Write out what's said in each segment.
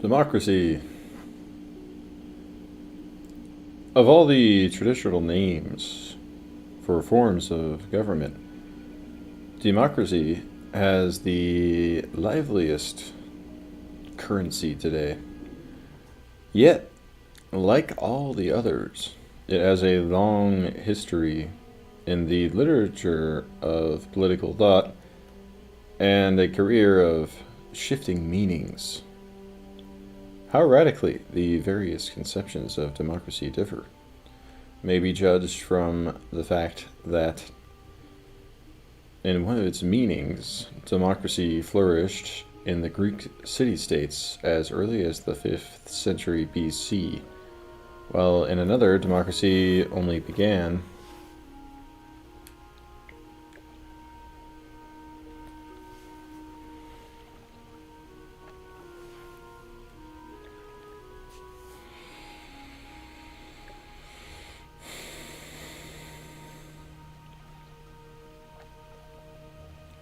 Democracy. Of all the traditional names for forms of government, democracy has the liveliest currency today. Yet, like all the others, it has a long history in the literature of political thought and a career of shifting meanings. How radically the various conceptions of democracy differ may be judged from the fact that, in one of its meanings, democracy flourished in the Greek city-states as early as the 5th century BC, while in another, democracy only began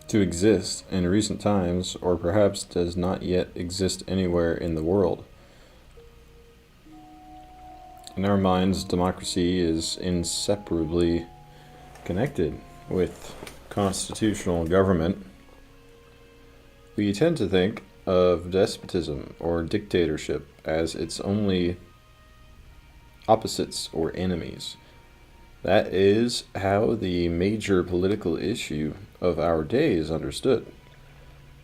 to exist in recent times, or perhaps does not yet exist anywhere in the world. In our minds, democracy is inseparably connected with constitutional government. We tend to think of despotism or dictatorship as its only opposites or enemies. That is how the major political issue of our day is understood.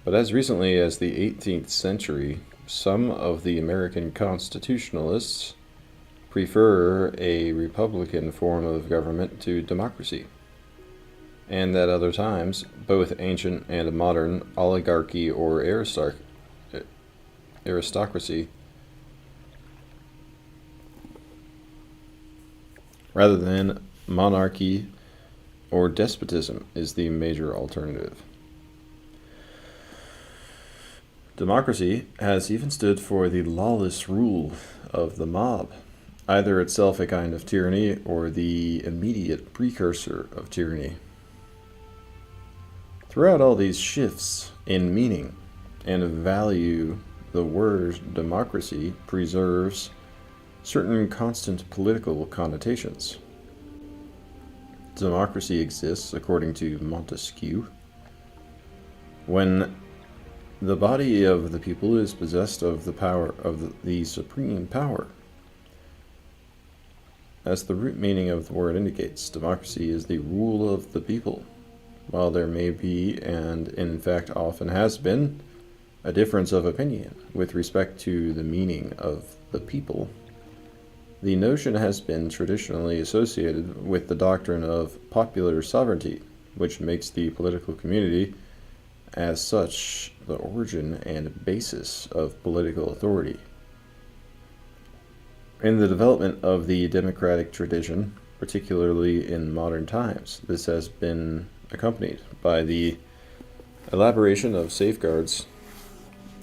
But as recently as the 18th century, some of the American constitutionalists prefer a republican form of government to democracy, and at other times, both ancient and modern oligarchy or aristocracy, rather than monarchy or despotism, is the major alternative. Democracy has even stood for the lawless rule of the mob, either itself a kind of tyranny or the immediate precursor of tyranny. Throughout all these shifts in meaning and value, the word democracy preserves certain constant political connotations. Democracy exists, according to Montesquieu, when the body of the people is possessed of the power of the supreme power. As the root meaning of the word indicates, democracy is the rule of the people. While there may be, and in fact often has been, a difference of opinion with respect to the meaning of the people, the notion has been traditionally associated with the doctrine of popular sovereignty, which makes the political community, as such, the origin and basis of political authority. In the development of the democratic tradition, particularly in modern times, this has been accompanied by the elaboration of safeguards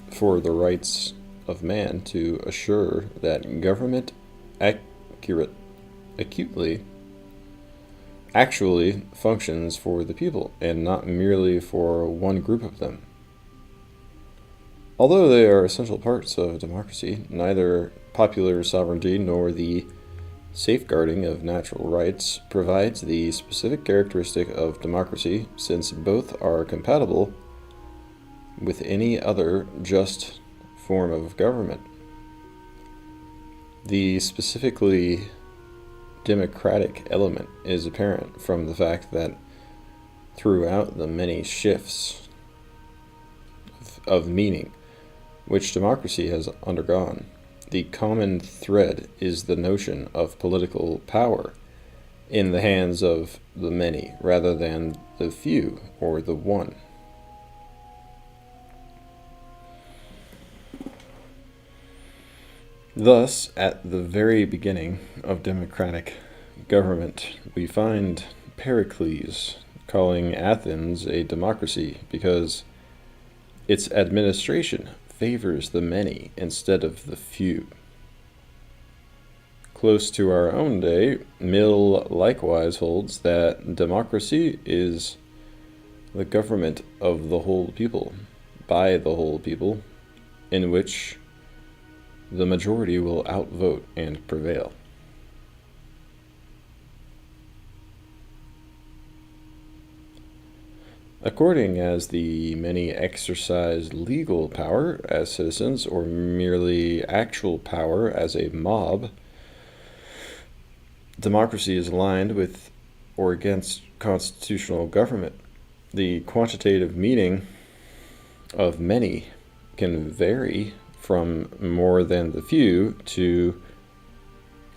for the rights of man to assure that government actually functions for the people and not merely for one group of them. Although they are essential parts of democracy, neither popular sovereignty nor the safeguarding of natural rights provides the specific characteristic of democracy, since both are compatible with any other just form of government. The specifically democratic element is apparent from the fact that throughout the many shifts of meaning which democracy has undergone, the common thread is the notion of political power in the hands of the many rather than the few or the one. Thus, at the very beginning of democratic government, we find Pericles calling Athens a democracy because its administration favors the many instead of the few. Close to our own day, Mill likewise holds that democracy is the government of the whole people, by the whole people, in which the majority will outvote and prevail. According as the many exercise legal power as citizens or merely actual power as a mob, democracy is aligned with or against constitutional government. The quantitative meaning of many can vary from more than the few to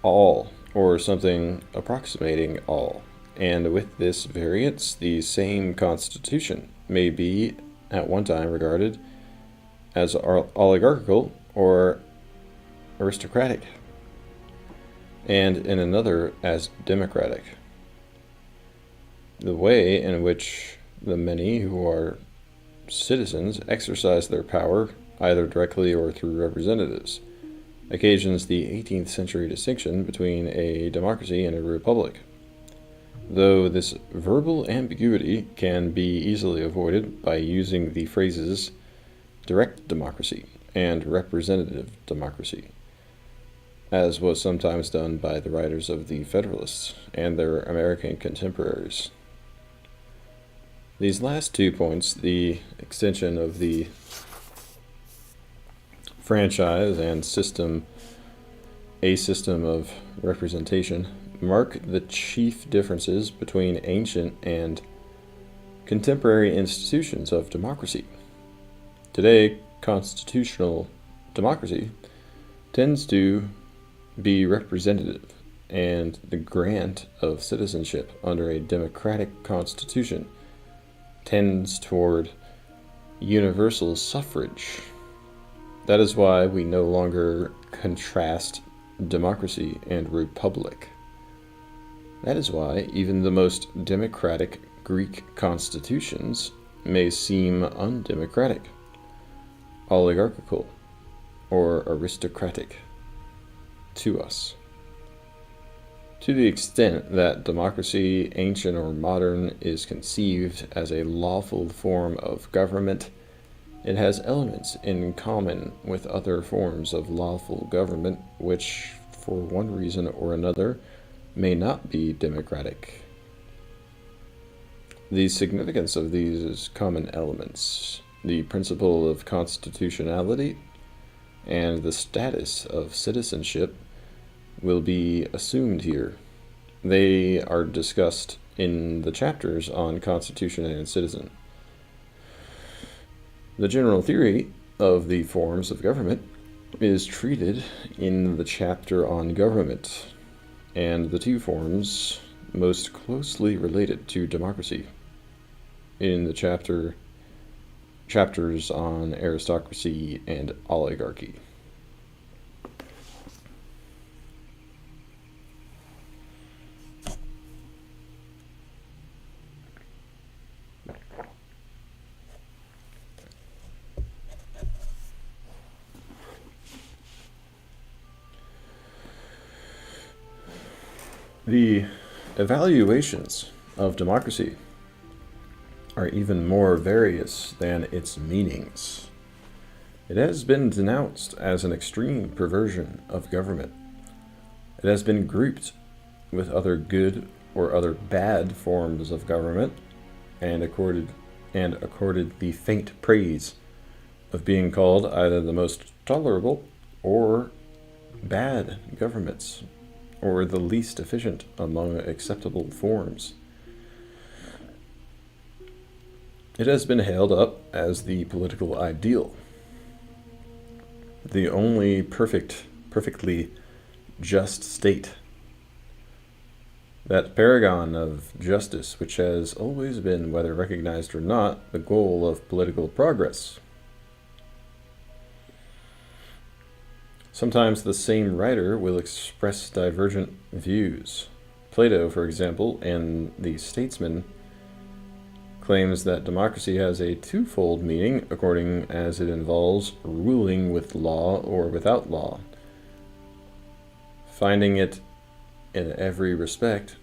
all, or something approximating all. And with this variance, the same constitution may be at one time regarded as oligarchical or aristocratic, and in another as democratic. The way in which the many who are citizens exercise their power, either directly or through representatives, occasions the 18th century distinction between a democracy and a republic. Though this verbal ambiguity can be easily avoided by using the phrases direct democracy and representative democracy, as was sometimes done by the writers of the Federalists and their American contemporaries. These last 2 points, the extension of the franchise and a system of representation, mark the chief differences between ancient and contemporary institutions of democracy. Today, constitutional democracy tends to be representative, and the grant of citizenship under a democratic constitution tends toward universal suffrage. That is why we no longer contrast democracy and republic. That is why even the most democratic Greek constitutions may seem undemocratic, oligarchical, or aristocratic to us. To the extent that democracy, ancient or modern, is conceived as a lawful form of government, it has elements in common with other forms of lawful government which, for one reason or another, may not be democratic. The significance of these common elements, the principle of constitutionality, and the status of citizenship will be assumed here. They are discussed in the chapters on Constitution and Citizen. The general theory of the forms of government is treated in the chapter on government, and the 2 forms most closely related to democracy in the chapters on aristocracy and oligarchy. The evaluations of democracy are even more various than its meanings. It has been denounced as an extreme perversion of government. It has been grouped with other good or other bad forms of government and accorded the faint praise of being called either the most tolerable or bad governments, or the least efficient among acceptable forms. It has been hailed up as the political ideal, the only perfectly just state, that paragon of justice which has always been, whether recognized or not, the goal of political progress. Sometimes the same writer will express divergent views. Plato, for example, in The Statesman, claims that democracy has a twofold meaning according as it involves ruling with law or without law, finding it in every respect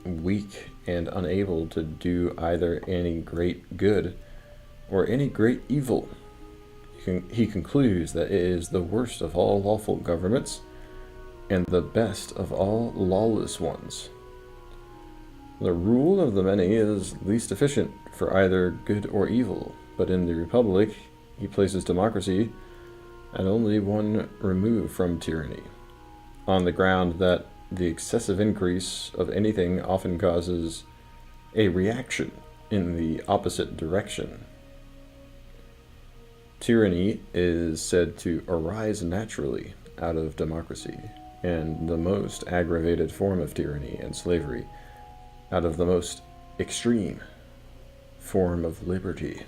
weak and unable to do either any great good or any great evil. He he concludes that it is the worst of all lawful governments and the best of all lawless ones. The rule of the many is least efficient for either good or evil, but in the Republic he places democracy at only one remove from tyranny, on the ground that the excessive increase of anything often causes a reaction in the opposite direction. Tyranny is said to arise naturally out of democracy, and the most aggravated form of tyranny and slavery out of the most extreme form of liberty.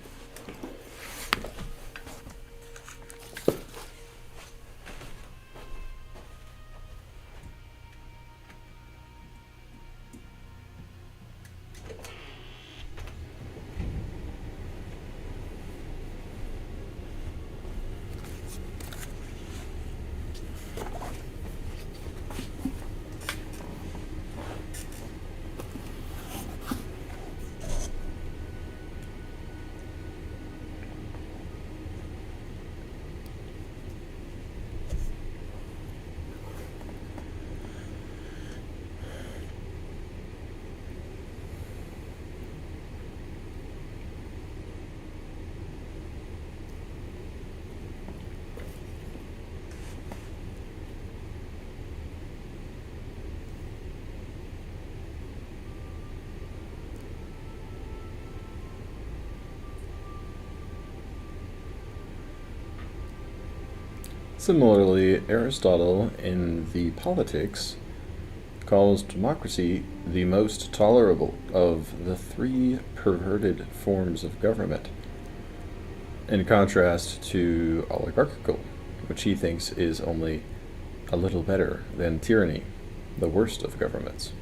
Similarly, Aristotle, in the Politics, calls democracy the most tolerable of the three perverted forms of government, in contrast to oligarchical, which he thinks is only a little better than tyranny, the worst of governments.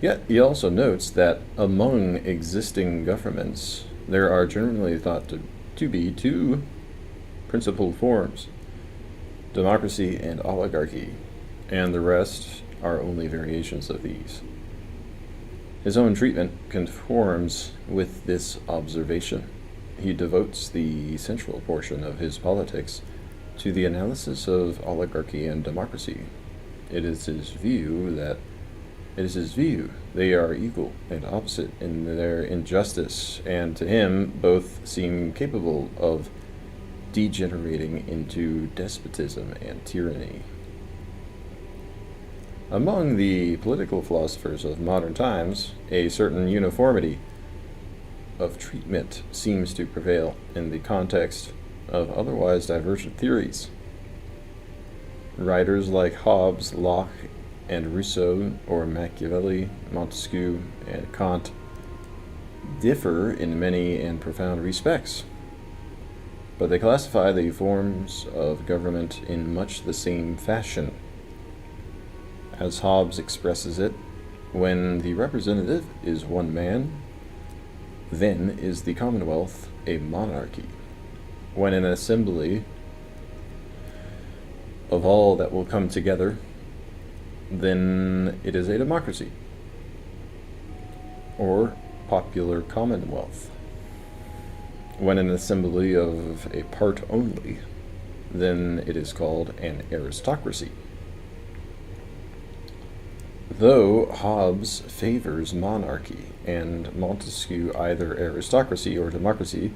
Yet he also notes that among existing governments, there are generally thought to be two principal forms, democracy and oligarchy, and the rest are only variations of these. His own treatment conforms with this observation. He devotes the central portion of his Politics to the analysis of oligarchy and democracy. It is his view they are equal and opposite in their injustice, and to him both seem capable of degenerating into despotism and tyranny. Among the political philosophers of modern times, a certain uniformity of treatment seems to prevail in the context of otherwise divergent theories. Writers like Hobbes, Locke, and Rousseau, or Machiavelli, Montesquieu, and Kant differ in many and profound respects, but they classify the forms of government in much the same fashion. As Hobbes expresses it, when the representative is one man, then is the Commonwealth a monarchy. When an assembly of all that will come together, then it is a democracy, or popular commonwealth. When an assembly of a part only, then it is called an aristocracy. Though Hobbes favors monarchy and Montesquieu either aristocracy or democracy,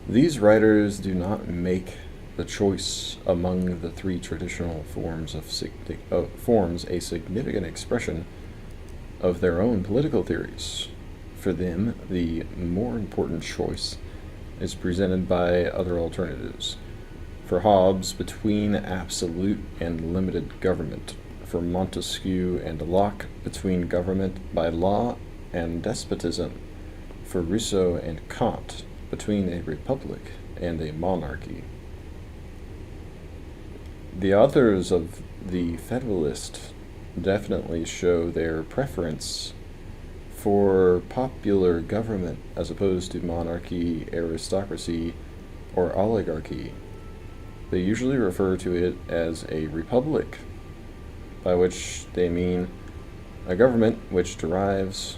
these writers do not make the choice among the three traditional forms forms a significant expression of their own political theories. For them, the more important choice is presented by other alternatives. For Hobbes, between absolute and limited government. For Montesquieu and Locke, between government by law and despotism. For Rousseau and Kant, between a republic and a monarchy. The authors of the Federalist definitely show their preference for popular government as opposed to monarchy, aristocracy, or oligarchy. They usually refer to it as a republic, by which they mean a government which derives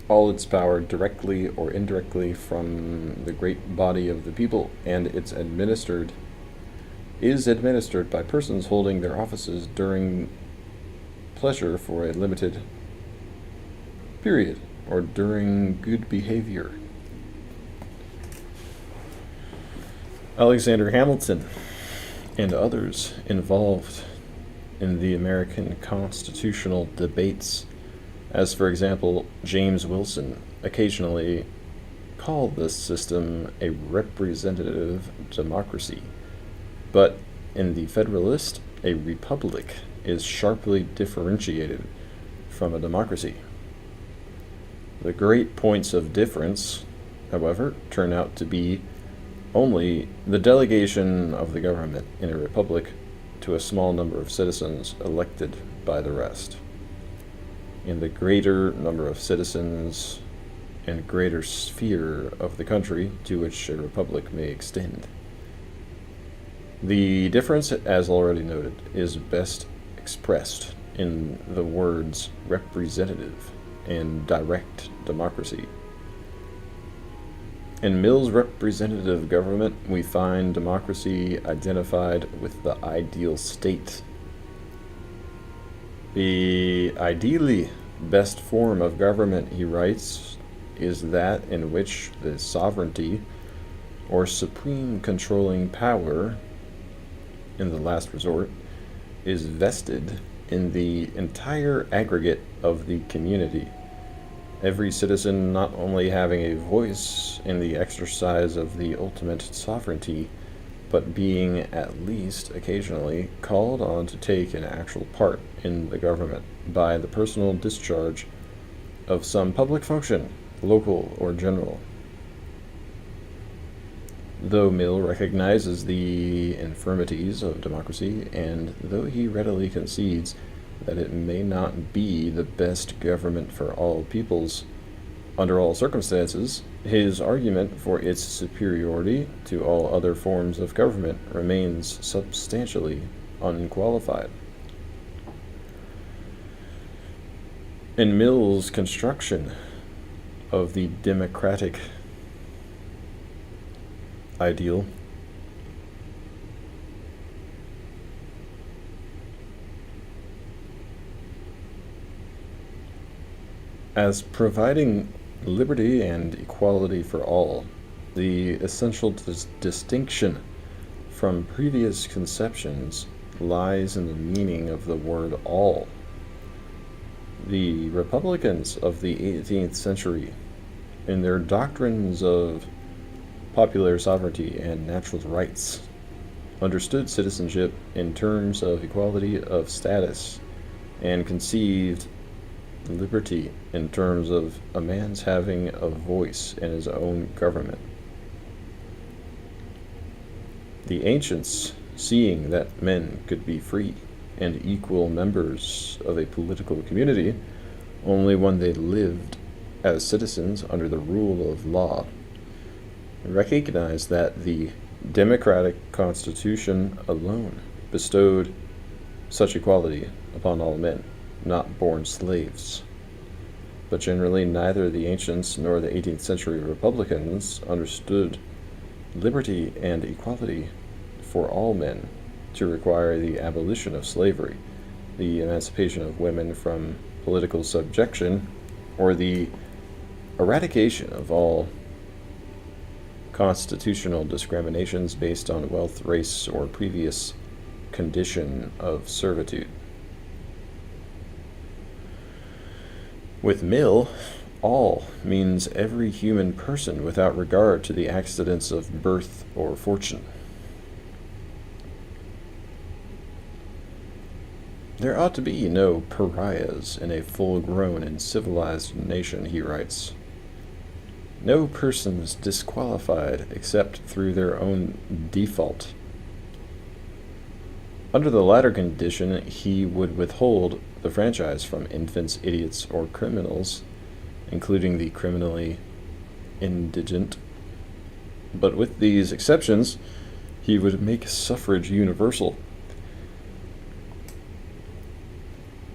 all its power directly or indirectly from the great body of the people, and is administered by persons holding their offices during pleasure for a limited period, or during good behavior. Alexander Hamilton and others involved in the American constitutional debates, as for example James Wilson, occasionally called this system a representative democracy, but in the Federalist, a republic is sharply differentiated from a democracy. The great points of difference, however, turn out to be only the delegation of the government in a republic to a small number of citizens elected by the rest, and the greater number of citizens and greater sphere of the country to which a republic may extend. The difference, as already noted, is best expressed in the words representative and direct democracy. In Mill's representative government, we find democracy identified with the ideal state. The ideally best form of government, he writes, is that in which the sovereignty or supreme controlling power, in the last resort, is vested in the entire aggregate of the community, every citizen not only having a voice in the exercise of the ultimate sovereignty, but being at least occasionally called on to take an actual part in the government by the personal discharge of some public function, local or general. Though Mill recognizes the infirmities of democracy, and though he readily concedes that it may not be the best government for all peoples under all circumstances, his argument for its superiority to all other forms of government remains substantially unqualified. In Mill's construction of the democratic ideal, as providing liberty and equality for all, the essential distinction from previous conceptions lies in the meaning of the word all. The Republicans of the 18th century, in their doctrines of popular sovereignty and natural rights, understood citizenship in terms of equality of status, and conceived liberty in terms of a man's having a voice in his own government. The ancients, seeing that men could be free and equal members of a political community only when they lived as citizens under the rule of law, recognized that the democratic constitution alone bestowed such equality upon all men, not born slaves. But generally neither the ancients nor the 18th century Republicans understood liberty and equality for all men to require the abolition of slavery, the emancipation of women from political subjection, or the eradication of all constitutional discriminations based on wealth, race, or previous condition of servitude. With Mill, all means every human person without regard to the accidents of birth or fortune. There ought to be no pariahs in a full-grown and civilized nation, he writes. No persons disqualified except through their own default. Under the latter condition, he would withhold the franchise from infants, idiots, or criminals, including the criminally indigent. But with these exceptions, he would make suffrage universal.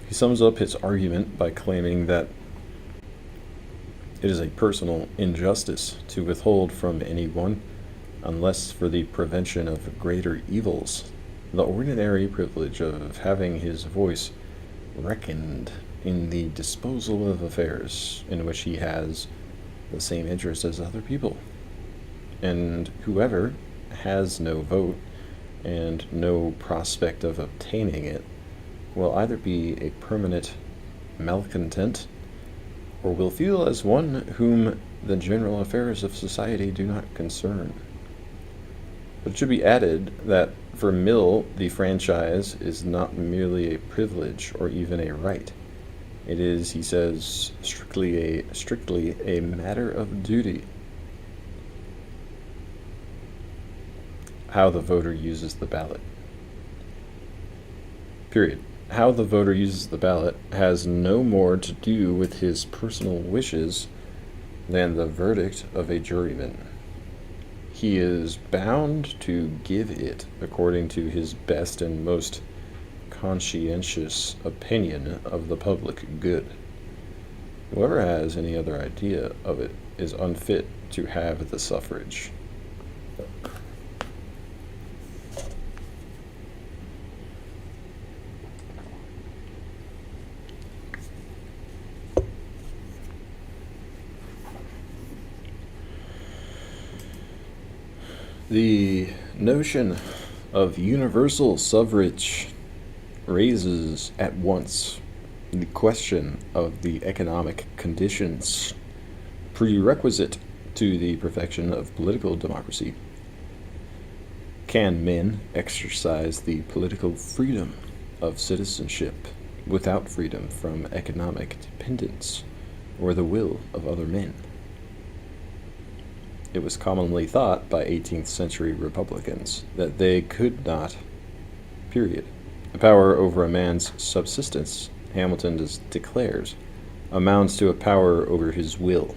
He sums up his argument by claiming that It is a personal injustice to withhold from anyone, unless for the prevention of greater evils, the ordinary privilege of having his voice reckoned in the disposal of affairs in which he has the same interest as other people. And whoever has no vote and no prospect of obtaining it will either be a permanent malcontent or will feel as one whom the general affairs of society do not concern. But it should be added that for Mill, the franchise is not merely a privilege or even a right. It is, he says, strictly a matter of duty. How the voter uses the ballot. Period. How the voter uses the ballot has no more to do with his personal wishes than the verdict of a juryman. He is bound to give it according to his best and most conscientious opinion of the public good. Whoever has any other idea of it is unfit to have the suffrage. The notion of universal suffrage raises at once the question of the economic conditions prerequisite to the perfection of political democracy. Can men exercise the political freedom of citizenship without freedom from economic dependence or the will of other men? It was commonly thought by 18th century Republicans that they could not, period. The power over a man's subsistence, Hamilton declares, amounts to a power over his will.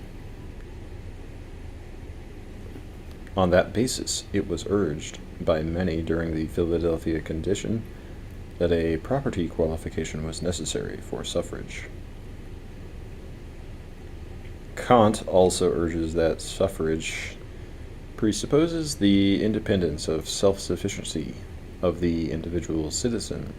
On that basis, it was urged by many during the Philadelphia Convention that a property qualification was necessary for suffrage. Kant also urges that suffrage presupposes the independence of self-sufficiency of the individual citizen,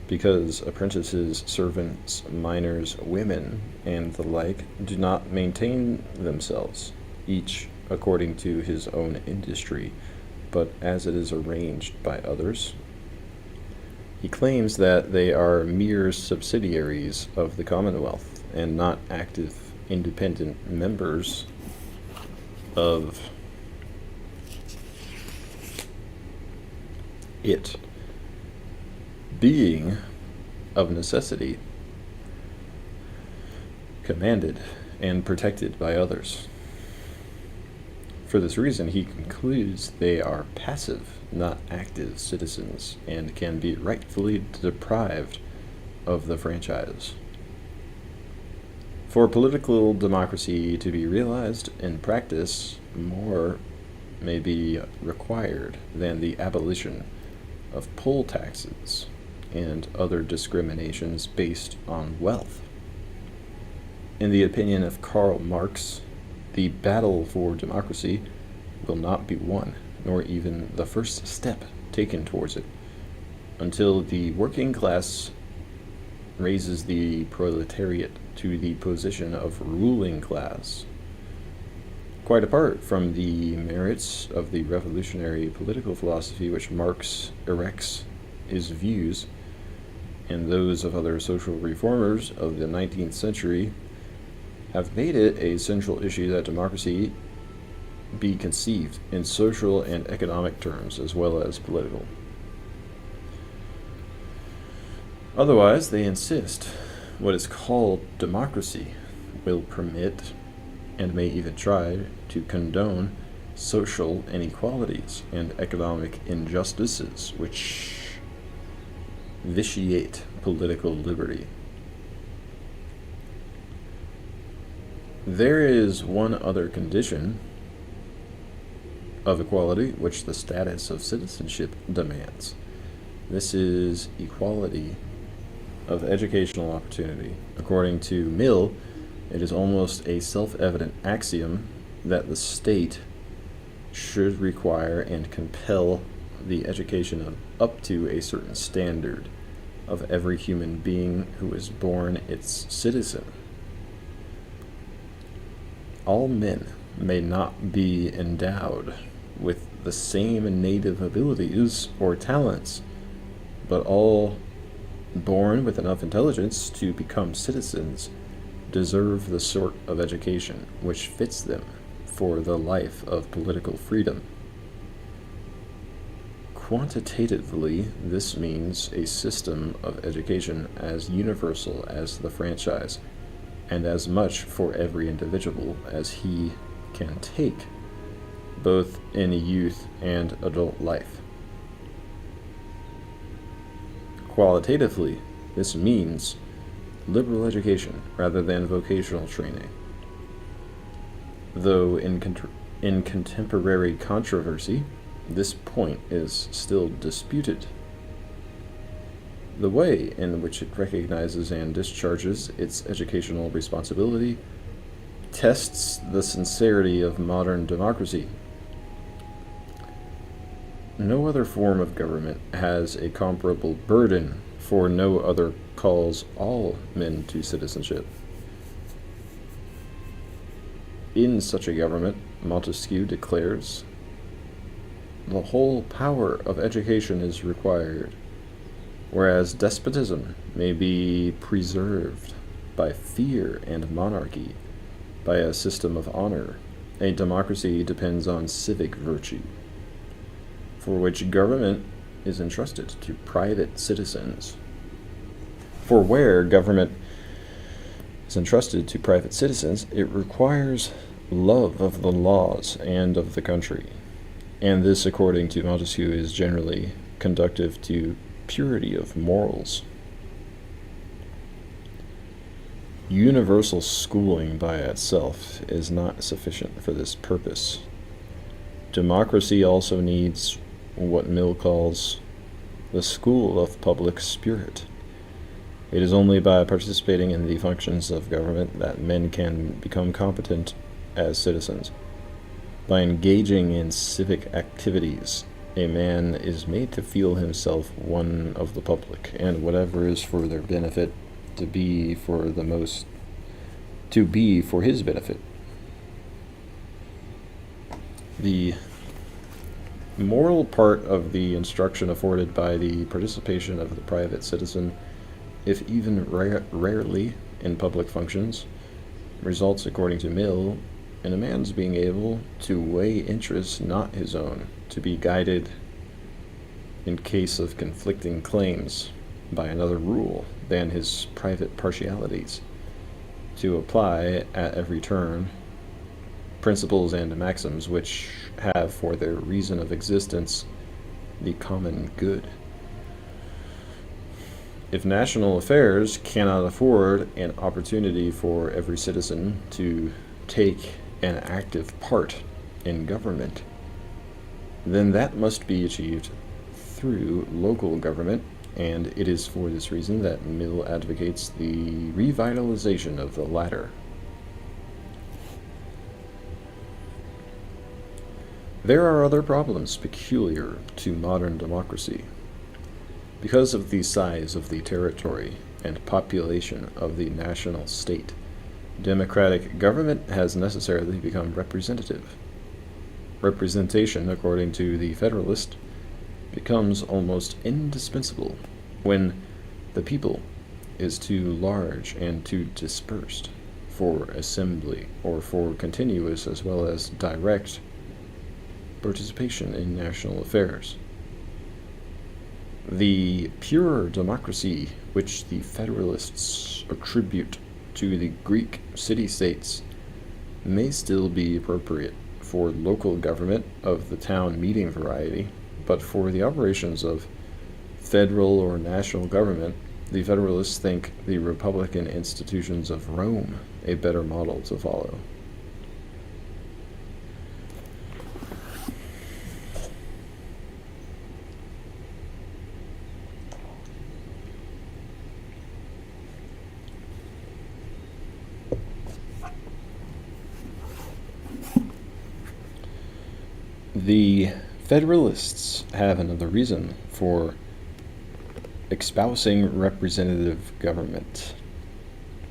because apprentices, servants, minors, women, and the like do not maintain themselves, each according to his own industry, but as it is arranged by others. He claims that they are mere subsidiaries of the Commonwealth and not active independent members of it, being of necessity commanded and protected by others. For this reason, he concludes they are passive, not active citizens, and can be rightfully deprived of the franchise. For political democracy to be realized in practice, more may be required than the abolition of poll taxes and other discriminations based on wealth. In the opinion of Karl Marx, the battle for democracy will not be won, nor even the first step taken towards it, until the working class raises the proletariat to the position of ruling class. Quite apart from the merits of the revolutionary political philosophy which Marx erects, his views, and those of other social reformers of the 19th century, have made it a central issue that democracy be conceived in social and economic terms as well as political. Otherwise, they insist what is called democracy will permit and may even try to condone social inequalities and economic injustices which vitiate political liberty. There is one other condition of equality which the status of citizenship demands. This is equality of educational opportunity. According to Mill, It is almost a self-evident axiom that the state should require and compel the education of up to a certain standard of every human being who is born its citizen. All men may not be endowed with the same native abilities or talents, but all born with enough intelligence to become citizens deserve the sort of education which fits them for the life of political freedom. Quantitatively, this means a system of education as universal as the franchise, and as much for every individual as he can take, both in youth and adult life. Qualitatively, this means liberal education rather than vocational training. Though in contemporary controversy, this point is still disputed. The way in which it recognizes and discharges its educational responsibility tests the sincerity of modern democracy. No other form of government has a comparable burden, for no other calls all men to citizenship. In such a government, Montesquieu declares, the whole power of education is required, whereas despotism may be preserved by fear and monarchy, by a system of honor. A democracy depends on civic virtue, for which government is entrusted to private citizens. For where government is entrusted to private citizens, it requires love of the laws and of the country. And this, according to Montesquieu, is generally conducive to purity of morals. Universal schooling by itself is not sufficient for this purpose. Democracy also needs what Mill calls the school of public spirit. It is only by participating in the functions of government that men can become competent as citizens. By engaging in civic activities, a man is made to feel himself one of the public, and whatever is for their benefit to be for his benefit. The moral part of the instruction afforded by the participation of the private citizen, if even rarely in public functions, results, according to Mill, in a man's being able to weigh interests not his own, to be guided in case of conflicting claims by another rule than his private partialities, to apply at every turn principles and maxims which have for their reason of existence the common good. If national affairs cannot afford an opportunity for every citizen to take an active part in government, then that must be achieved through local government, and it is for this reason that Mill advocates the revitalization of the latter. There are other problems peculiar to modern democracy. Because of the size of the territory and population of the national state, democratic government has necessarily become representative. Representation, according to the Federalist, becomes almost indispensable when the people is too large and too dispersed for assembly or for continuous as well as direct participation in national affairs. The pure democracy which the Federalists attribute to the Greek city-states may still be appropriate for local government of the town meeting variety, but for the operations of federal or national government, the Federalists think the republican institutions of Rome a better model to follow. The Federalists have another reason for espousing representative government.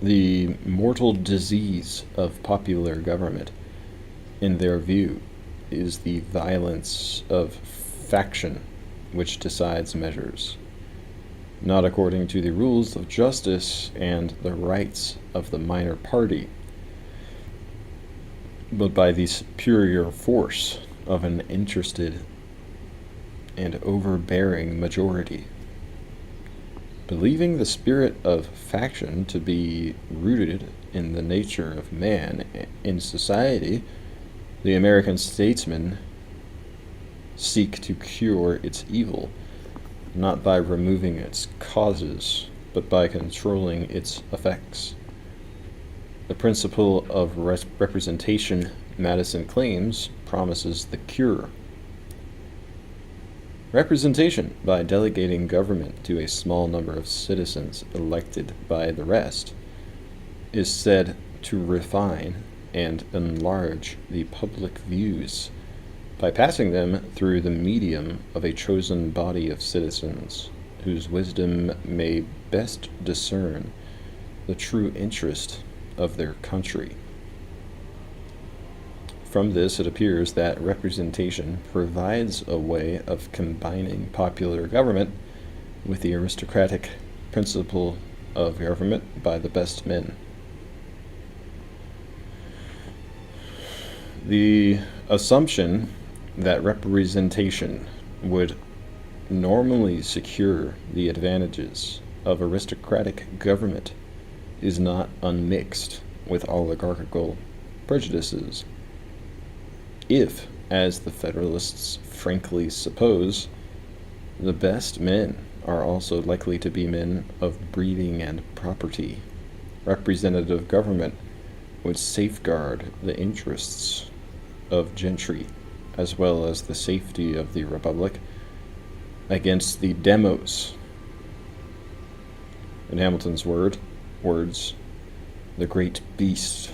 The mortal disease of popular government, in their view, is the violence of faction which decides measures, not according to the rules of justice and the rights of the minor party, but by the superior force of an interested and overbearing majority. Believing the spirit of faction to be rooted in the nature of man in society, the American statesmen seek to cure its evil, not by removing its causes, but by controlling its effects. The principle of representation, Madison claims, promises the cure. Representation, by delegating government to a small number of citizens elected by the rest, is said to refine and enlarge the public views by passing them through the medium of a chosen body of citizens whose wisdom may best discern the true interest of their country. From this, it appears that representation provides a way of combining popular government with the aristocratic principle of government by the best men. The assumption that representation would normally secure the advantages of aristocratic government is not unmixed with oligarchical prejudices. If, as the Federalists frankly suppose, the best men are also likely to be men of breeding and property, representative government would safeguard the interests of gentry, as well as the safety of the republic, against the demos. In Hamilton's words, the great beast.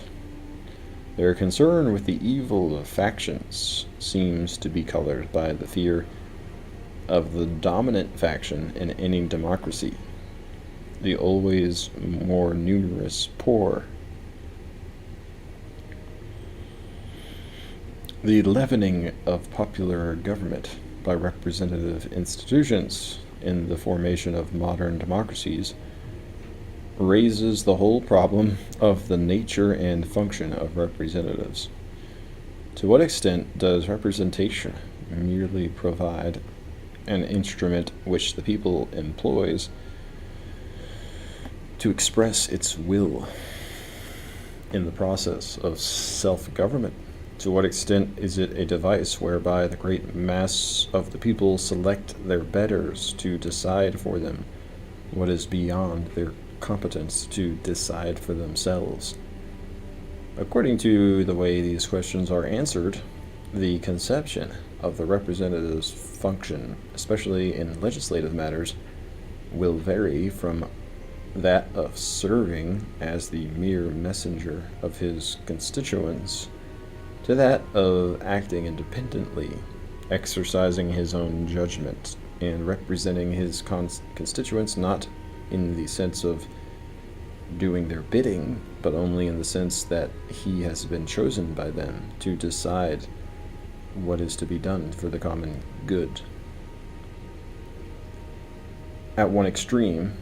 Their concern with the evil of factions seems to be colored by the fear of the dominant faction in any democracy, the always more numerous poor. The leavening of popular government by representative institutions in the formation of modern democracies raises the whole problem of the nature and function of representatives. To what extent does representation merely provide an instrument which the people employs to express its will in the process of self-government? To what extent is it a device whereby the great mass of the people select their betters to decide for them what is beyond their competence to decide for themselves? According to the way these questions are answered, the conception of the representative's function, especially in legislative matters, will vary from that of serving as the mere messenger of his constituents to that of acting independently, exercising his own judgment, and representing his constituents not in the sense of doing their bidding, but only in the sense that he has been chosen by them to decide what is to be done for the common good. At one extreme,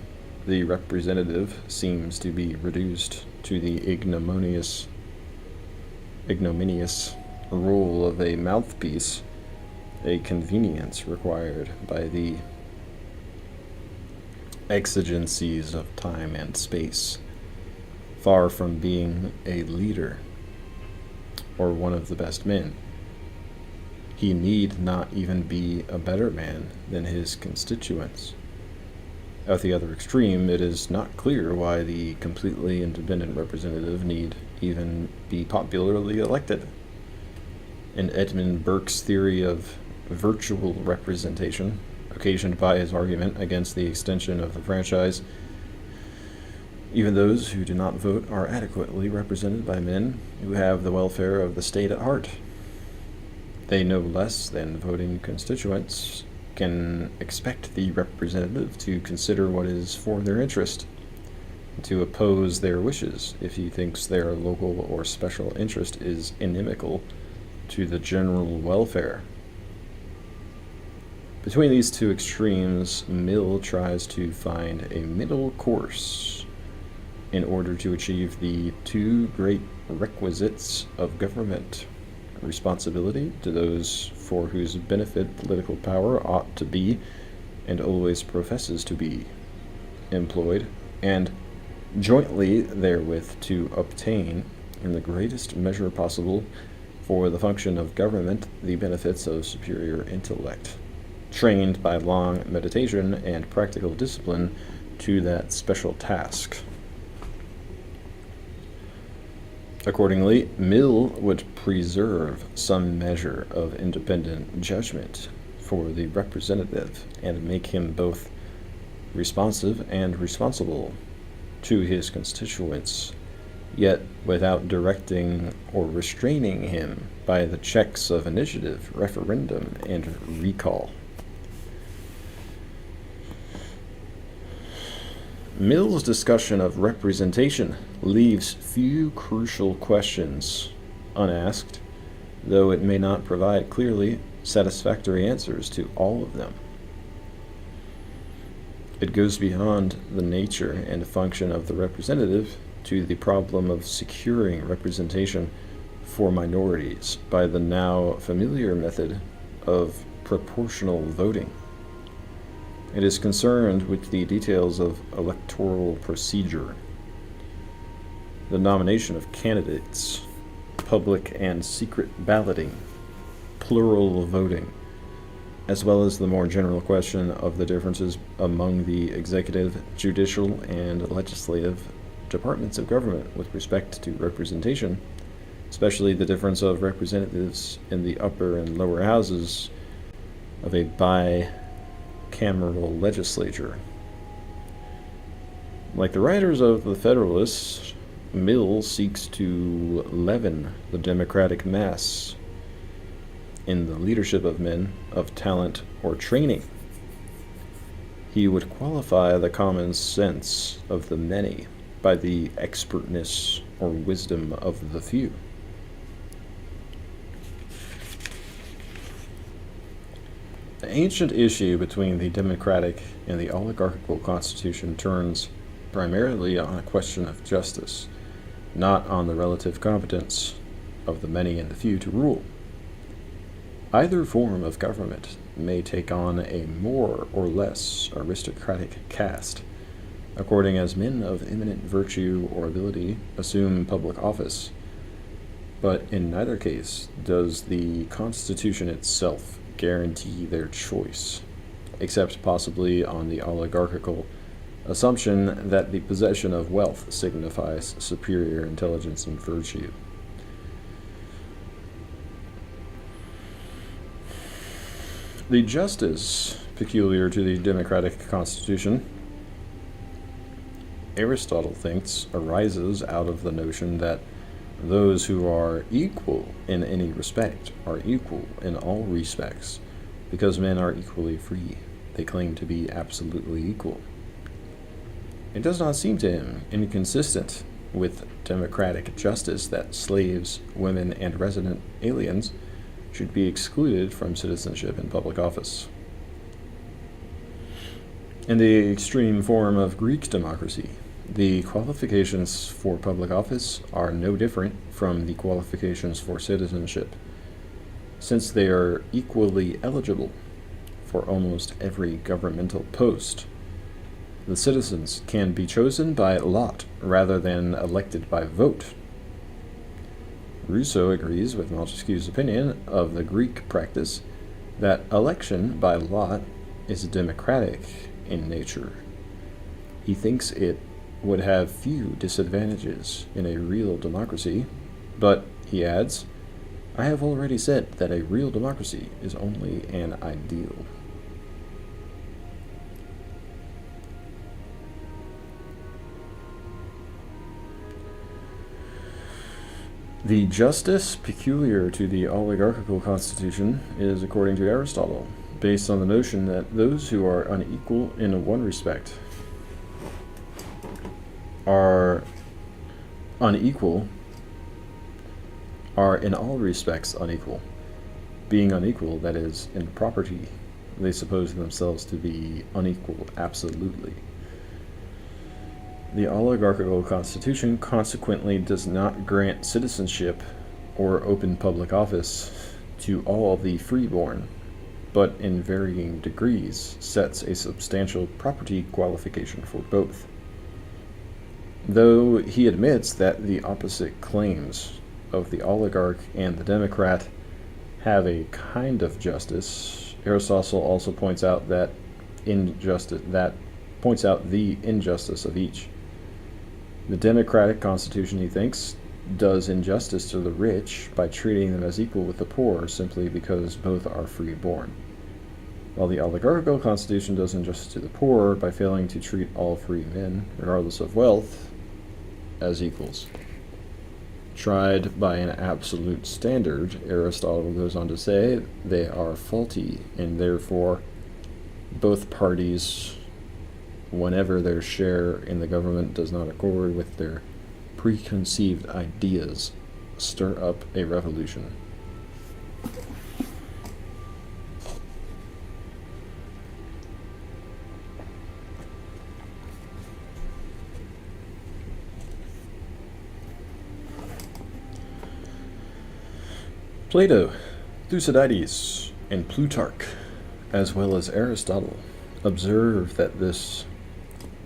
the representative seems to be reduced to the ignominious role of a mouthpiece, a convenience required by the exigencies of time and space, far from being a leader or one of the best men. He need not even be a better man than his constituents. At the other extreme, it is not clear why the completely independent representative need even be popularly elected. In Edmund Burke's theory of virtual representation, occasioned by his argument against the extension of the franchise, even those who do not vote are adequately represented by men who have the welfare of the state at heart. they no less than voting constituents can expect the representative to consider what is for their interest, to oppose their wishes if he thinks their local or special interest is inimical to the general welfare. Between these two extremes, Mill tries to find a middle course in order to achieve the two great requisites of government: responsibility to those for whose benefit political power ought to be, and always professes to be, employed, and jointly therewith to obtain, in the greatest measure possible, for the function of government, the benefits of superior intellect, trained by long meditation and practical discipline to that special task. Accordingly, Mill would preserve some measure of independent judgment for the representative and make him both responsive and responsible to his constituents, yet without directing or restraining him by the checks of initiative, referendum, and recall. Mill's discussion of representation leaves few crucial questions unasked, though it may not provide clearly satisfactory answers to all of them. It goes beyond the nature and function of the representative to the problem of securing representation for minorities by the now familiar method of proportional voting. It is concerned with the details of electoral procedure, the nomination of candidates, public and secret balloting, plural voting, as well as the more general question of the differences among the executive, judicial, and legislative departments of government with respect to representation, especially the difference of representatives in the upper and lower houses of a bicameral legislature. Like the writers of the Federalists, Mill seeks to leaven the democratic mass in the leadership of men of talent or training. He would qualify the common sense of the many by the expertness or wisdom of the few. The ancient issue between the democratic and the oligarchical constitution turns primarily on a question of justice, not on the relative competence of the many and the few to rule. Either form of government may take on a more or less aristocratic cast, according as men of eminent virtue or ability assume public office, but in neither case does the Constitution itself guarantee their choice, except possibly on the oligarchical assumption that the possession of wealth signifies superior intelligence and virtue. The justice peculiar to the democratic constitution, Aristotle thinks, arises out of the notion that those who are equal in any respect are equal in all respects, because men are equally free. They claim to be absolutely equal. It does not seem to him inconsistent with democratic justice that slaves, women, and resident aliens should be excluded from citizenship and public office. In the extreme form of Greek democracy, the qualifications for public office are no different from the qualifications for citizenship, since they are equally eligible for almost every governmental post. The citizens can be chosen by lot rather than elected by vote. Rousseau agrees with Montesquieu's opinion of the Greek practice that election by lot is democratic in nature. He thinks it would have few disadvantages in a real democracy, but, he adds, I have already said that a real democracy is only an ideal. The justice peculiar to the oligarchical constitution is, according to Aristotle, based on the notion that those who are unequal in one respect are unequal, are in all respects unequal. Being unequal, that is, in property, they suppose themselves to be unequal absolutely. The oligarchical constitution consequently does not grant citizenship or open public office to all the freeborn, but in varying degrees sets a substantial property qualification for both. Though he admits that the opposite claims of the oligarch and the democrat have a kind of justice, Aristotle also points out the injustice of each. The democratic constitution, he thinks, does injustice to the rich by treating them as equal with the poor simply because both are free-born, while the oligarchical constitution does injustice to the poor by failing to treat all free men, regardless of wealth, as equals. Tried by an absolute standard, Aristotle goes on to say, they are faulty, and therefore both parties, whenever their share in the government does not accord with their preconceived ideas, stir up a revolution. Plato, Thucydides, and Plutarch, as well as Aristotle, observe that this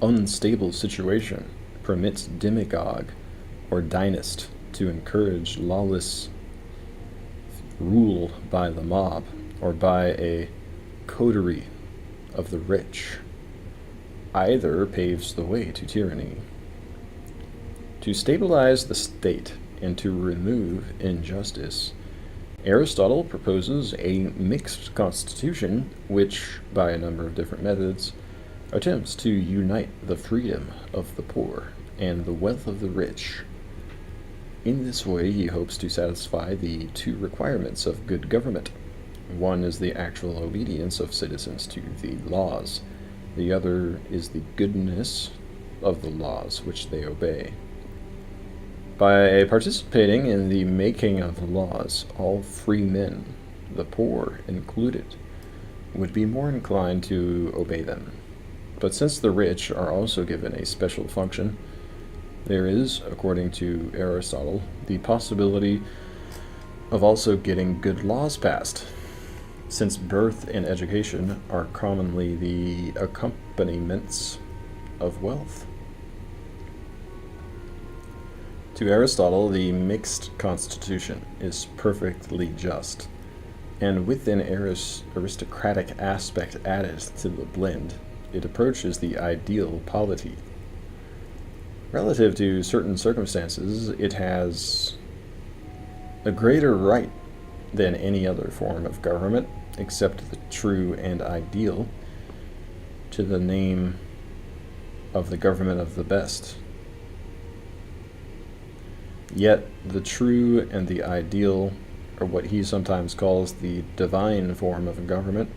unstable situation permits demagogue or dynast to encourage lawless rule by the mob or by a coterie of the rich. Either paves the way to tyranny. To stabilize the state and to remove injustice, Aristotle proposes a mixed constitution which, by a number of different methods, attempts to unite the freedom of the poor and the wealth of the rich. In this way, he hopes to satisfy the two requirements of good government. One is the actual obedience of citizens to the laws. The other is the goodness of the laws which they obey. By participating in the making of the laws, all free men, the poor included, would be more inclined to obey them. But since the rich are also given a special function, there is, according to Aristotle, the possibility of also getting good laws passed, since birth and education are commonly the accompaniments of wealth. To Aristotle, the mixed constitution is perfectly just, and with an aristocratic aspect added to the blend, it approaches the ideal polity. Relative to certain circumstances, it has a greater right than any other form of government, except the true and ideal, to the name of the government of the best. Yet the true and the ideal, or what he sometimes calls the divine form of government,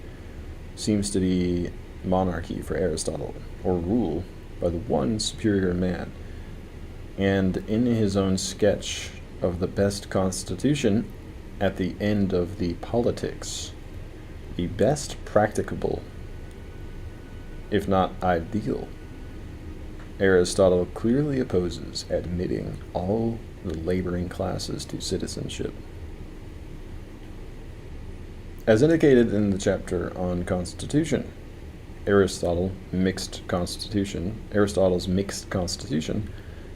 seems to be monarchy for Aristotle, or rule by the one superior man. And in his own sketch of the best constitution, at the end of the politics, the best practicable, if not ideal, Aristotle clearly opposes admitting all the laboring classes to citizenship. As indicated in the chapter on constitution, Aristotle's mixed constitution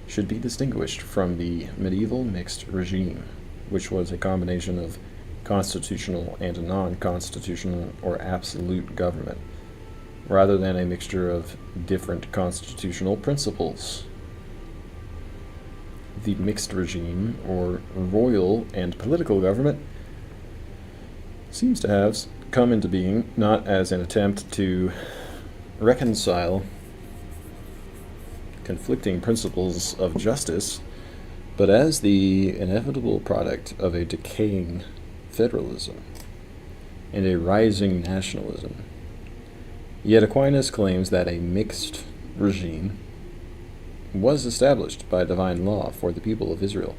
should be distinguished from the medieval mixed regime, which was a combination of constitutional and non-constitutional or absolute government, rather than a mixture of different constitutional principles. The mixed regime, or royal and political government, seems to have come into being not as an attempt to reconcile conflicting principles of justice, but as the inevitable product of a decaying federalism and a rising nationalism. Yet Aquinas claims that a mixed regime was established by divine law for the people of Israel,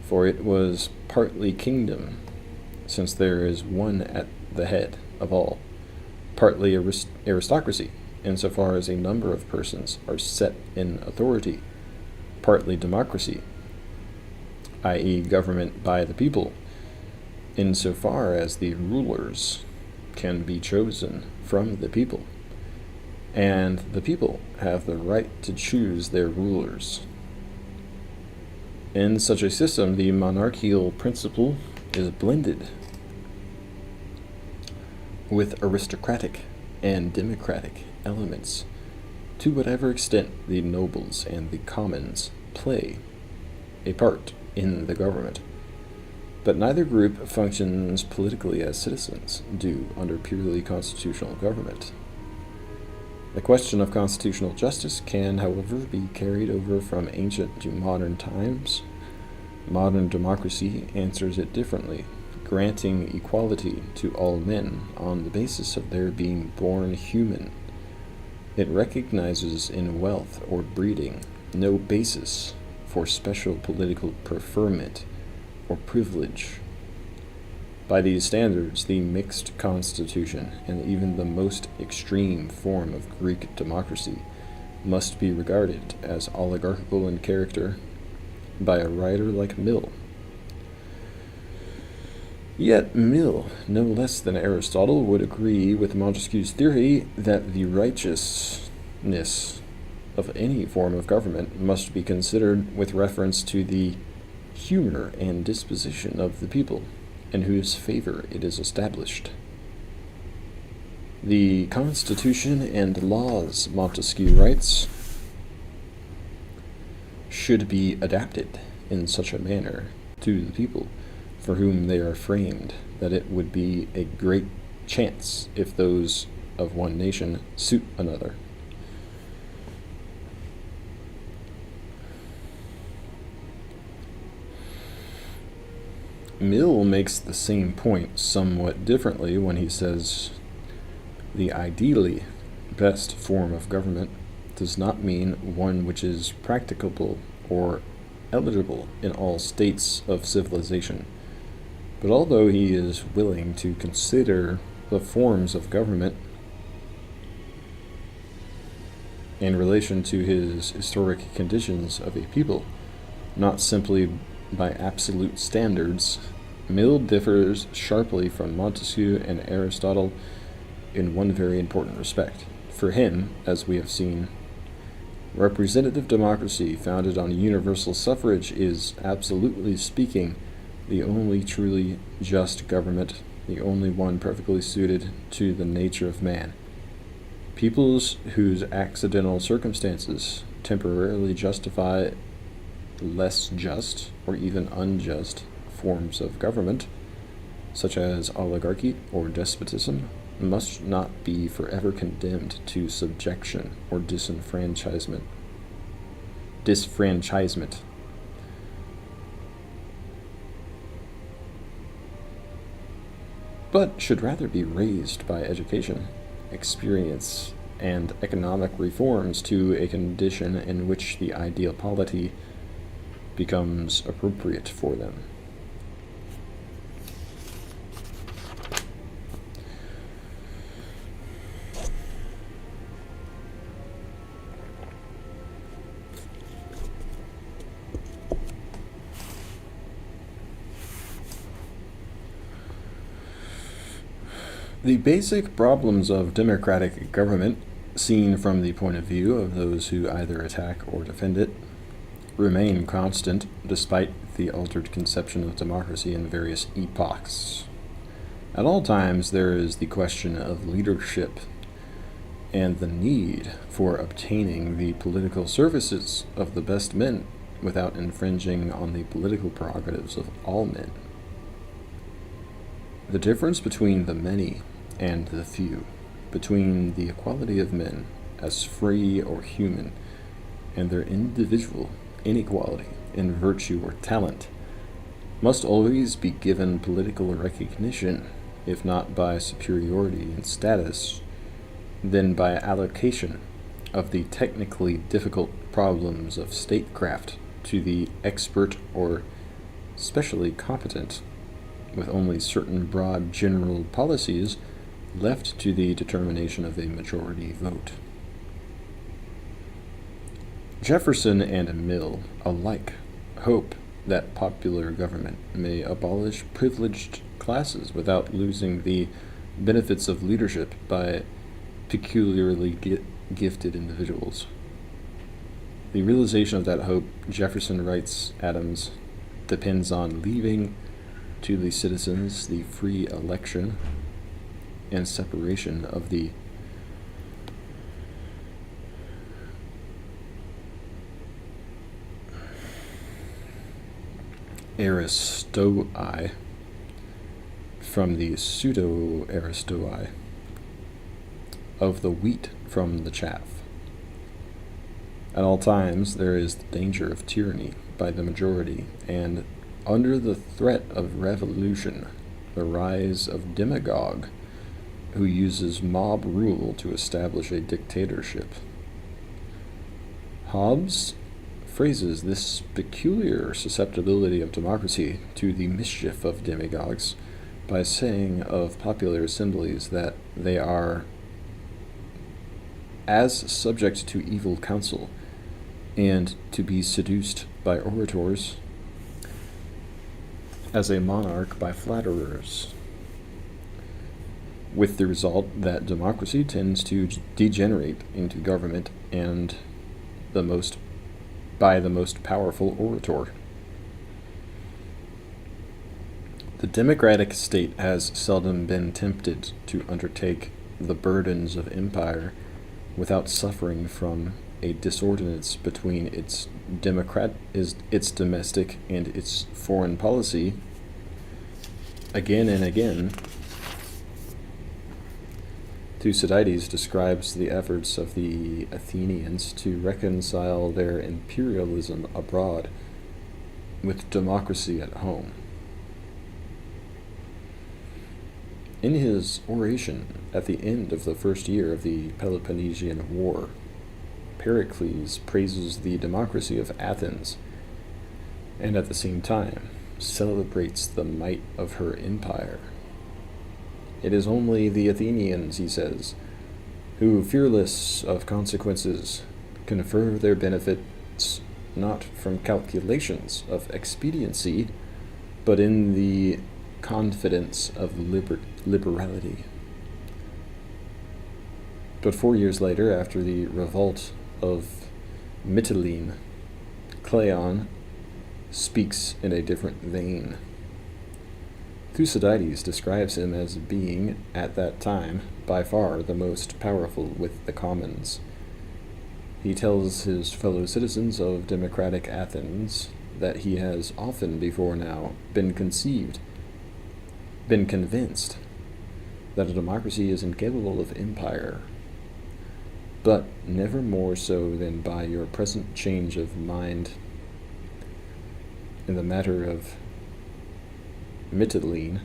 for it was partly kingdom, since there is one at the head of all, partly aristocracy, insofar as a number of persons are set in authority, partly democracy, i.e., government by the people, insofar as the rulers can be chosen from the people, and the people have the right to choose their rulers. In such a system, the monarchical principle is blended with aristocratic and democratic elements to whatever extent the nobles and the commons play a part in the government. But neither group functions politically as citizens do under purely constitutional government. The question of constitutional justice can, however, be carried over from ancient to modern times. Modern democracy answers it differently, granting equality to all men on the basis of their being born human. It recognizes in wealth or breeding no basis for special political preferment or privilege. By these standards, the mixed constitution and even the most extreme form of Greek democracy must be regarded as oligarchical in character by a writer like Mill. Yet Mill, no less than Aristotle, would agree with Montesquieu's theory that the righteousness of any form of government must be considered with reference to the humor and disposition of the people, in whose favor it is established. The Constitution and laws, Montesquieu writes, should be adapted in such a manner to the people for whom they are framed that it would be a great chance if those of one nation suit another. Mill makes the same point somewhat differently when he says the ideally best form of government does not mean one which is practicable or eligible in all states of civilization. But although he is willing to consider the forms of government in relation to his historic conditions of a people, not simply by absolute standards, Mill differs sharply from Montesquieu and Aristotle in one very important respect. For him, as we have seen, representative democracy founded on universal suffrage is, absolutely speaking, the only truly just government, the only one perfectly suited to the nature of man. Peoples whose accidental circumstances temporarily justify less just or even unjust forms of government, such as oligarchy or despotism, must not be forever condemned to subjection or disfranchisement, but should rather be raised by education, experience, and economic reforms to a condition in which the ideal polity becomes appropriate for them. The basic problems of democratic government, seen from the point of view of those who either attack or defend it, remain constant despite the altered conception of democracy in various epochs. At all times there is the question of leadership and the need for obtaining the political services of the best men without infringing on the political prerogatives of all men. The difference between the many and the few, between the equality of men as free or human and their individual inequality in virtue or talent, must always be given political recognition, if not by superiority in status, then by allocation of the technically difficult problems of statecraft to the expert or specially competent, with only certain broad general policies left to the determination of a majority vote. Jefferson and Mill alike hope that popular government may abolish privileged classes without losing the benefits of leadership by peculiarly gifted individuals. The realization of that hope, Jefferson writes Adams, depends on leaving to the citizens the free election and separation of the aristoi from the pseudo-aristoi, of the wheat from the chaff. At all times there is the danger of tyranny by the majority, and under the threat of revolution, the rise of demagogue who uses mob rule to establish a dictatorship. Hobbes phrases this peculiar susceptibility of democracy to the mischief of demagogues by saying of popular assemblies that they are as subject to evil counsel and to be seduced by orators as a monarch by flatterers, with the result that democracy tends to degenerate into government and by the most powerful orator. The democratic state has seldom been tempted to undertake the burdens of empire without suffering from a disordinance between its domestic and its foreign policy. Again and again, Thucydides describes the efforts of the Athenians to reconcile their imperialism abroad with democracy at home. In his oration at the end of the first year of the Peloponnesian War, Pericles praises the democracy of Athens and at the same time celebrates the might of her empire. It is only the Athenians, he says, who, fearless of consequences, confer their benefits not from calculations of expediency, but in the confidence of liberality. But 4 years later, after the revolt of Mytilene, Cleon speaks in a different vein. Thucydides describes him as being, at that time, by far the most powerful with the commons. He tells his fellow citizens of democratic Athens that he has often before now been convinced that a democracy is incapable of empire, but never more so than by your present change of mind in the matter of Mytilene.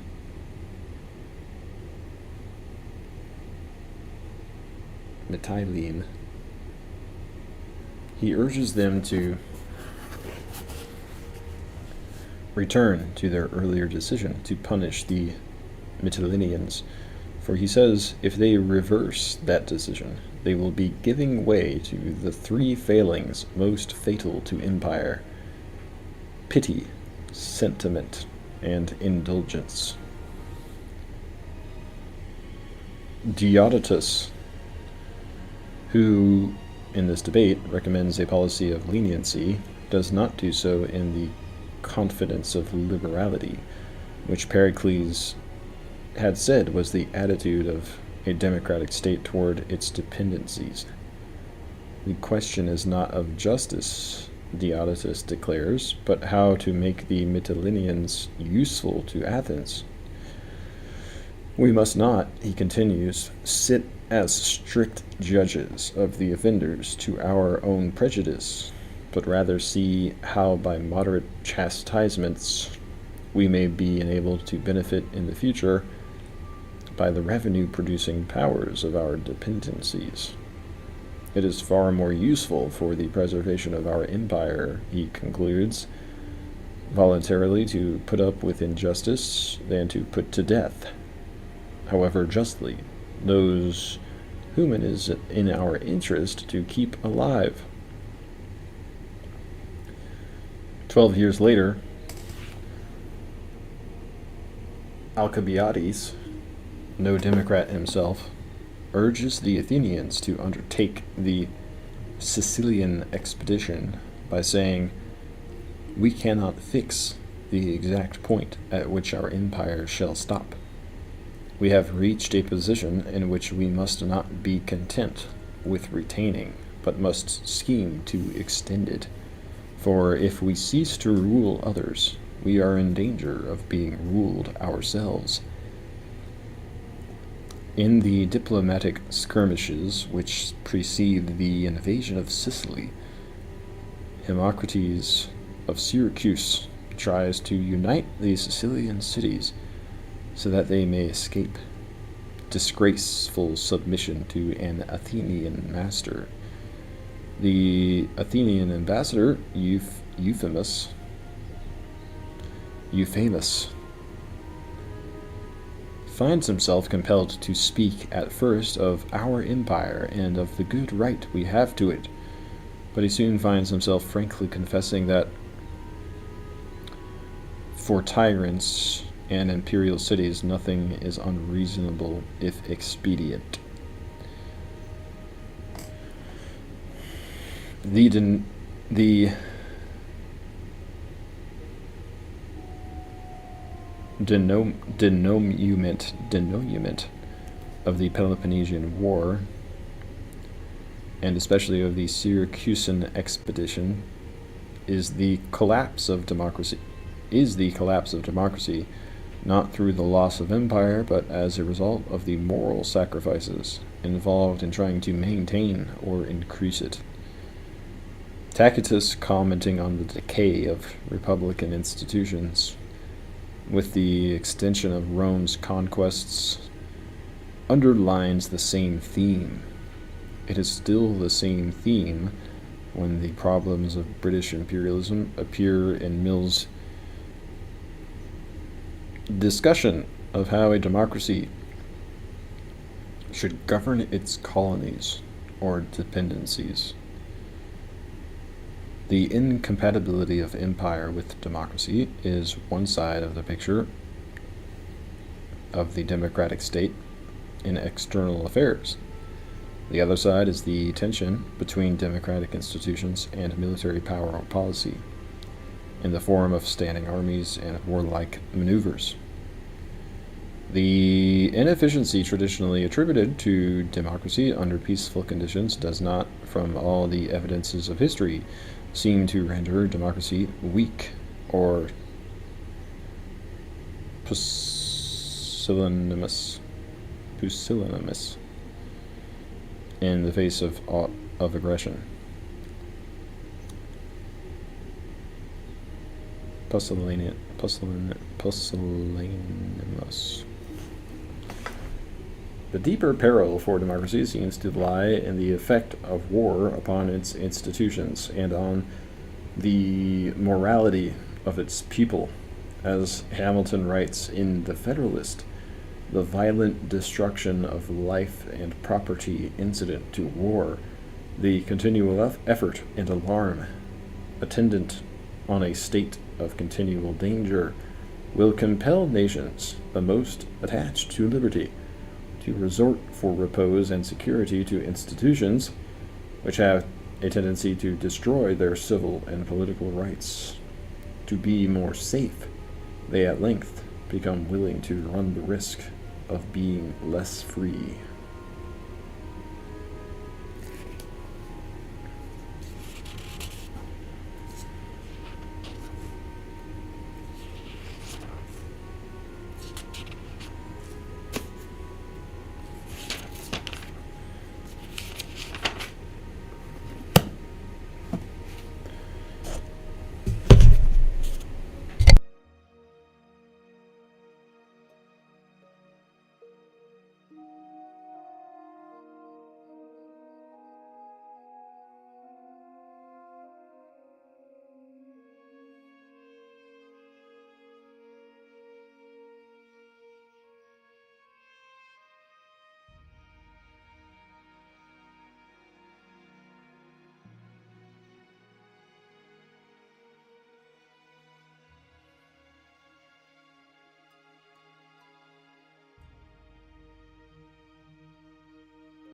He urges them to return to their earlier decision to punish the Mytileneans, for he says if they reverse that decision, they will be giving way to the three failings most fatal to empire: pity, sentiment, and indulgence. Diodotus, who in this debate recommends a policy of leniency, does not do so in the confidence of liberality, which Pericles had said was the attitude of a democratic state toward its dependencies. The question is not of justice, Diodotus declares, but how to make the Mytileneans useful to Athens. We must not, he continues, sit as strict judges of the offenders to our own prejudice, but rather see how by moderate chastisements we may be enabled to benefit in the future by the revenue-producing powers of our dependencies. It is far more useful for the preservation of our empire, he concludes, voluntarily to put up with injustice than to put to death, however justly, those whom it is in our interest to keep alive. 12 years later, Alcibiades, no Democrat himself, urges the Athenians to undertake the Sicilian expedition by saying, "We cannot fix the exact point at which our empire shall stop. We have reached a position in which we must not be content with retaining, but must scheme to extend it. For if we cease to rule others, we are in danger of being ruled ourselves." In the diplomatic skirmishes which precede the invasion of Sicily, Hermocrates of Syracuse tries to unite the Sicilian cities so that they may escape disgraceful submission to an Athenian master. The Athenian ambassador, Euphemus, finds himself compelled to speak at first of our empire and of the good right we have to it, but he soon finds himself frankly confessing that for tyrants and imperial cities nothing is unreasonable if expedient. The denouement of the Peloponnesian War, and especially of the Syracusan expedition, is the collapse of democracy, not through the loss of empire, but as a result of the moral sacrifices involved in trying to maintain or increase it. Tacitus, commenting on the decay of republican institutions with the extension of Rome's conquests, underlines the same theme. It is still the same theme when the problems of British imperialism appear in Mill's discussion of how a democracy should govern its colonies or dependencies. The incompatibility of empire with democracy is one side of the picture of the democratic state in external affairs. The other side is the tension between democratic institutions and military power or policy, in the form of standing armies and warlike maneuvers. The inefficiency traditionally attributed to democracy under peaceful conditions does not, from all the evidences of history, seem to render democracy weak or pusillanimous in the face of aggression. Pusillanimous. The deeper peril for democracy seems to lie in the effect of war upon its institutions and on the morality of its people. As Hamilton writes in The Federalist, the violent destruction of life and property incident to war, the continual effort and alarm attendant on a state of continual danger, will compel nations the most attached to liberty to resort for repose and security to institutions which have a tendency to destroy their civil and political rights. To be more safe, they at length become willing to run the risk of being less free.